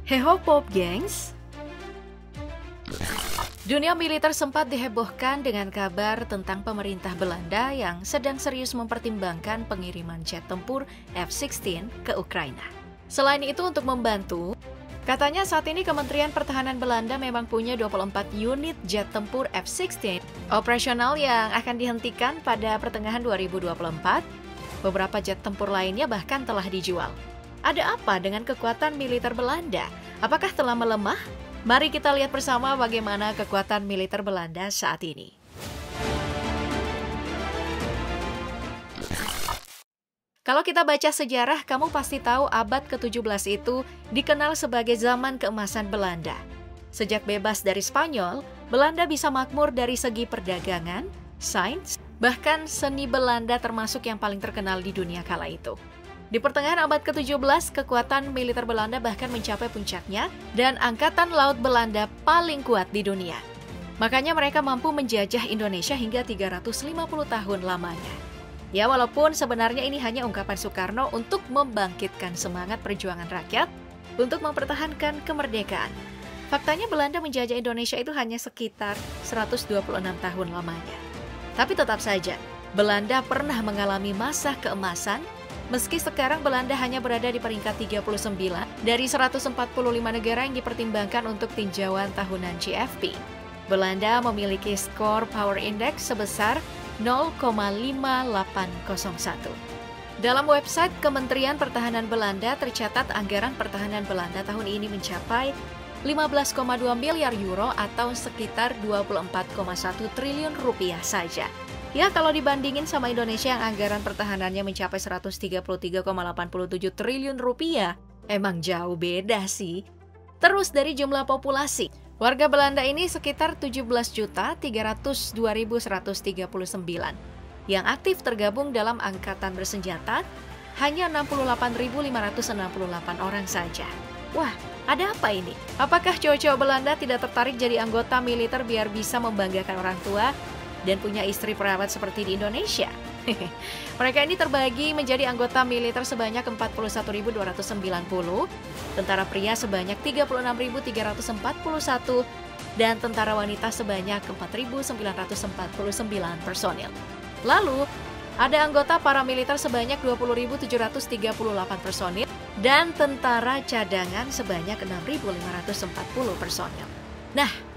Heho Pop gengs. Dunia militer sempat dihebohkan dengan kabar tentang pemerintah Belanda yang sedang serius mempertimbangkan pengiriman jet tempur F-16 ke Ukraina. Selain itu untuk membantu, katanya saat ini Kementerian Pertahanan Belanda memang punya 24 unit jet tempur F-16 operasional yang akan dihentikan pada pertengahan 2024. Beberapa jet tempur lainnya bahkan telah dijual. Ada apa dengan kekuatan militer Belanda? Apakah telah melemah? Mari kita lihat bersama bagaimana kekuatan militer Belanda saat ini. Kalau kita baca sejarah, kamu pasti tahu abad ke-17 itu dikenal sebagai zaman keemasan Belanda. Sejak bebas dari Spanyol, Belanda bisa makmur dari segi perdagangan, sains, bahkan seni Belanda termasuk yang paling terkenal di dunia kala itu. Di pertengahan abad ke-17, kekuatan militer Belanda bahkan mencapai puncaknya dan angkatan laut Belanda paling kuat di dunia. Makanya mereka mampu menjajah Indonesia hingga 350 tahun lamanya. Ya, walaupun sebenarnya ini hanya ungkapan Soekarno untuk membangkitkan semangat perjuangan rakyat untuk mempertahankan kemerdekaan. Faktanya Belanda menjajah Indonesia itu hanya sekitar 126 tahun lamanya. Tapi tetap saja, Belanda pernah mengalami masa keemasan. Meski sekarang Belanda hanya berada di peringkat 39 dari 145 negara yang dipertimbangkan untuk tinjauan tahunan CFP. Belanda memiliki skor Power Index sebesar 0,5801. Dalam website Kementerian Pertahanan Belanda tercatat anggaran pertahanan Belanda tahun ini mencapai 15,2 miliar euro atau sekitar 24,1 triliun rupiah saja. Ya, kalau dibandingin sama Indonesia yang anggaran pertahanannya mencapai 133,87 triliun rupiah, emang jauh beda sih. Terus dari jumlah populasi, warga Belanda ini sekitar 17.302.139 yang aktif tergabung dalam angkatan bersenjata, hanya 68.568 orang saja. Wah, ada apa ini? Apakah cowok-cowok Belanda tidak tertarik jadi anggota militer biar bisa membanggakan orang tua dan punya istri perawat seperti di Indonesia? Mereka ini terbagi menjadi anggota militer sebanyak 41.290, tentara pria sebanyak 36.341, dan tentara wanita sebanyak 4.949 personil. Lalu, ada anggota paramiliter sebanyak 20.738 personil, dan tentara cadangan sebanyak 6.540 personil. Nah,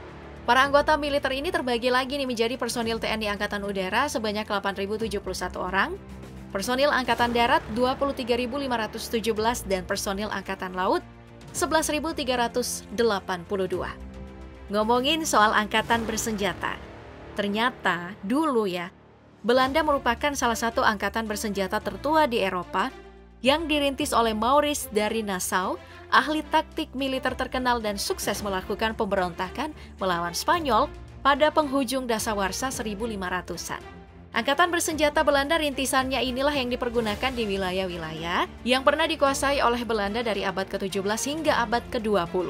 para anggota militer ini terbagi lagi nih menjadi personil TNI Angkatan Udara sebanyak 8.071 orang, personil Angkatan Darat 23.517 dan personil Angkatan Laut 11.382. Ngomongin soal angkatan bersenjata, ternyata dulu ya, Belanda merupakan salah satu angkatan bersenjata tertua di Eropa yang dirintis oleh Maurice dari Nassau, ahli taktik militer terkenal dan sukses melakukan pemberontakan melawan Spanyol pada penghujung dasawarsa 1500-an. Angkatan bersenjata Belanda rintisannya inilah yang dipergunakan di wilayah-wilayah yang pernah dikuasai oleh Belanda dari abad ke-17 hingga abad ke-20.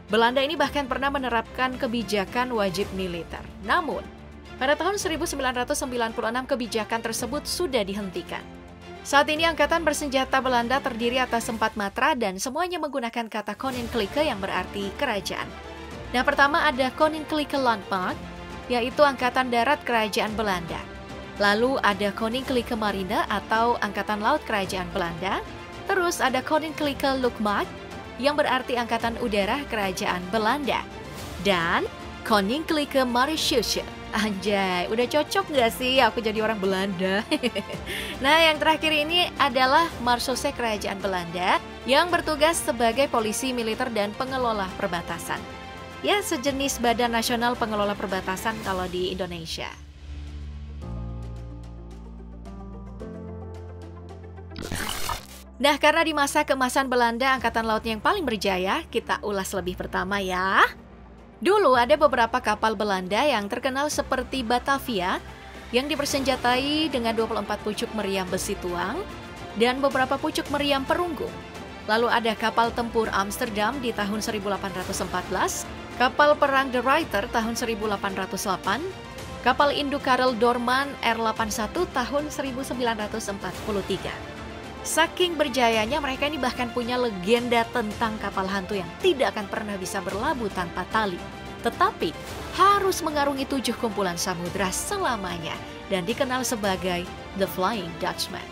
Belanda ini bahkan pernah menerapkan kebijakan wajib militer. Namun, pada tahun 1996 kebijakan tersebut sudah dihentikan. Saat ini angkatan bersenjata Belanda terdiri atas 4 matra dan semuanya menggunakan kata Koninklijke yang berarti kerajaan. Nah, pertama ada Koninklijke Landmacht, yaitu angkatan darat kerajaan Belanda. Lalu ada Koninklijke Marine atau angkatan laut kerajaan Belanda. Terus ada Koninklijke Luchtmacht yang berarti angkatan udara kerajaan Belanda. Dan Koninklijke Marechaussee. Anjay, udah cocok nggak sih aku jadi orang Belanda? Nah, yang terakhir ini adalah Marechaussee Kerajaan Belanda yang bertugas sebagai polisi militer dan pengelola perbatasan. Ya, sejenis Badan Nasional Pengelola Perbatasan kalau di Indonesia. Nah, karena di masa keemasan Belanda, Angkatan Laut yang paling berjaya, kita ulas lebih pertama ya. Dulu ada beberapa kapal Belanda yang terkenal seperti Batavia yang dipersenjatai dengan 24 pucuk meriam besi tuang dan beberapa pucuk meriam perunggu. Lalu ada kapal tempur Amsterdam di tahun 1814, kapal perang De Ruyter tahun 1808, kapal induk Karel Doorman R81 tahun 1943. Saking berjayanya mereka ini bahkan punya legenda tentang kapal hantu yang tidak akan pernah bisa berlabuh tanpa tali. Tetapi harus mengarungi 7 kumpulan samudra selamanya dan dikenal sebagai The Flying Dutchman.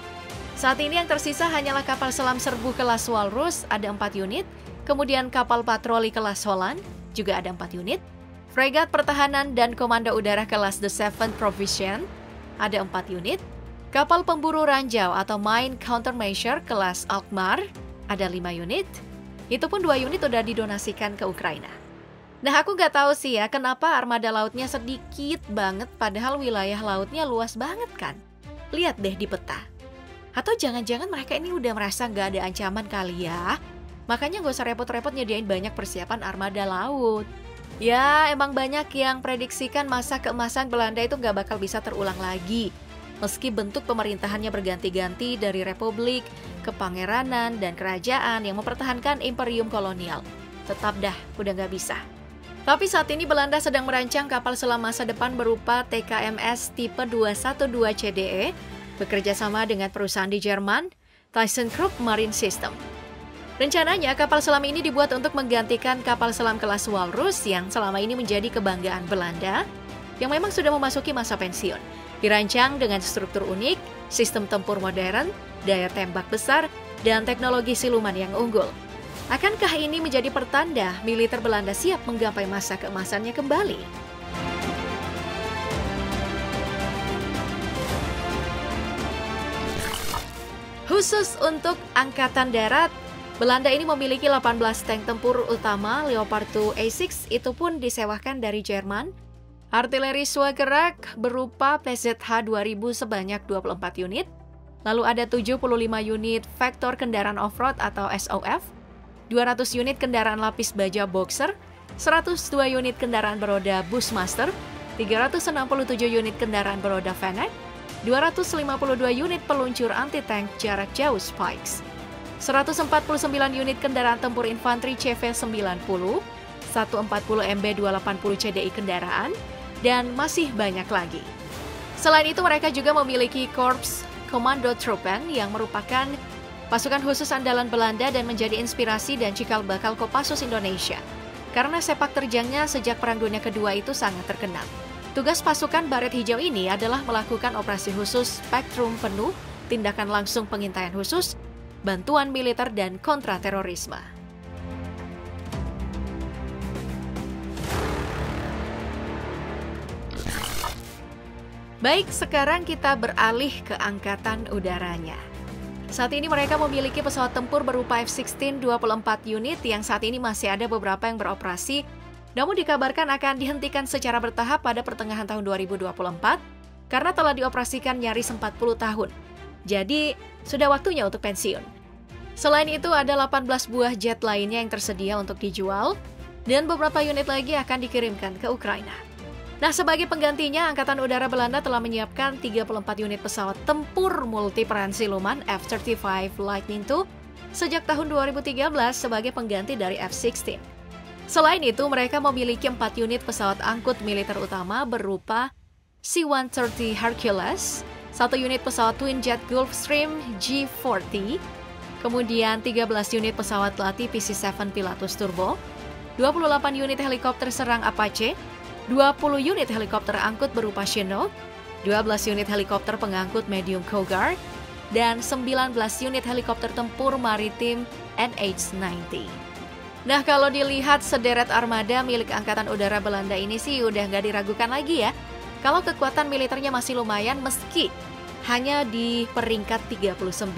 Saat ini yang tersisa hanyalah kapal selam serbu kelas Walrus, ada 4 unit, kemudian kapal patroli kelas Holland, juga ada 4 unit, fregat pertahanan dan komando udara kelas The Seventh Provision, ada 4 unit, kapal pemburu ranjau atau Mine Countermeasure kelas Alkmaar, ada 5 unit, itu pun 2 unit udah didonasikan ke Ukraina. Nah, aku nggak tahu sih ya kenapa armada lautnya sedikit banget padahal wilayah lautnya luas banget kan. Lihat deh di peta. Atau jangan-jangan mereka ini udah merasa nggak ada ancaman kali ya. Makanya nggak usah repot-repot nyediain banyak persiapan armada laut. Ya, emang banyak yang prediksikan masa keemasan Belanda itu nggak bakal bisa terulang lagi. Meski bentuk pemerintahannya berganti-ganti dari republik, kepangeranan, dan kerajaan yang mempertahankan imperium kolonial. Tetap dah, udah nggak bisa. Tapi saat ini Belanda sedang merancang kapal selam masa depan berupa TKMS tipe 212 CDE, bekerja sama dengan perusahaan di Jerman, ThyssenKrupp Marine System. Rencananya kapal selam ini dibuat untuk menggantikan kapal selam kelas Walrus yang selama ini menjadi kebanggaan Belanda, yang memang sudah memasuki masa pensiun. Dirancang dengan struktur unik, sistem tempur modern, daya tembak besar, dan teknologi siluman yang unggul. Akankah ini menjadi pertanda militer Belanda siap menggapai masa keemasannya kembali? Khusus untuk Angkatan Darat, Belanda ini memiliki 18 tank tempur utama Leopard 2 A6, itu pun disewakan dari Jerman. Artileri swagerak berupa PZH 2000 sebanyak 24 unit, lalu ada 75 unit vektor kendaraan off-road atau SOF, 200 unit kendaraan lapis baja Boxer, 102 unit kendaraan beroda Bushmaster, 367 unit kendaraan beroda Fennec, 252 unit peluncur anti-tank jarak jauh Spikes, 149 unit kendaraan tempur infanteri CV-90, 140 MB-280 CDI kendaraan, dan masih banyak lagi. Selain itu mereka juga memiliki Korps Komando Truppen yang merupakan pasukan khusus andalan Belanda dan menjadi inspirasi dan cikal bakal Kopassus Indonesia. Karena sepak terjangnya sejak Perang Dunia Kedua itu sangat terkenal. Tugas pasukan Baret Hijau ini adalah melakukan operasi khusus spektrum penuh, tindakan langsung pengintaian khusus, bantuan militer dan kontraterorisme. Baik, sekarang kita beralih ke angkatan udaranya. Saat ini mereka memiliki pesawat tempur berupa F-16 24 unit yang saat ini masih ada beberapa yang beroperasi, namun dikabarkan akan dihentikan secara bertahap pada pertengahan tahun 2024 karena telah dioperasikan nyaris 40 tahun. Jadi, sudah waktunya untuk pensiun. Selain itu, ada 18 buah jet lainnya yang tersedia untuk dijual, dan beberapa unit lagi akan dikirimkan ke Ukraina. Nah, sebagai penggantinya, Angkatan Udara Belanda telah menyiapkan 34 unit pesawat tempur multiperan siluman F-35 Lightning II sejak tahun 2013 sebagai pengganti dari F-16. Selain itu, mereka memiliki 4 unit pesawat angkut militer utama berupa C-130 Hercules, 1 unit pesawat Twin Jet Gulfstream G40, kemudian 13 unit pesawat latih PC-7 Pilatus Turbo, 28 unit helikopter serang Apache, 20 unit helikopter angkut berupa Chinook, 12 unit helikopter pengangkut medium Cougar, dan 19 unit helikopter tempur maritim NH-90. Nah, kalau dilihat sederet armada milik Angkatan Udara Belanda ini sih udah nggak diragukan lagi ya. Kalau kekuatan militernya masih lumayan meski hanya di peringkat 39.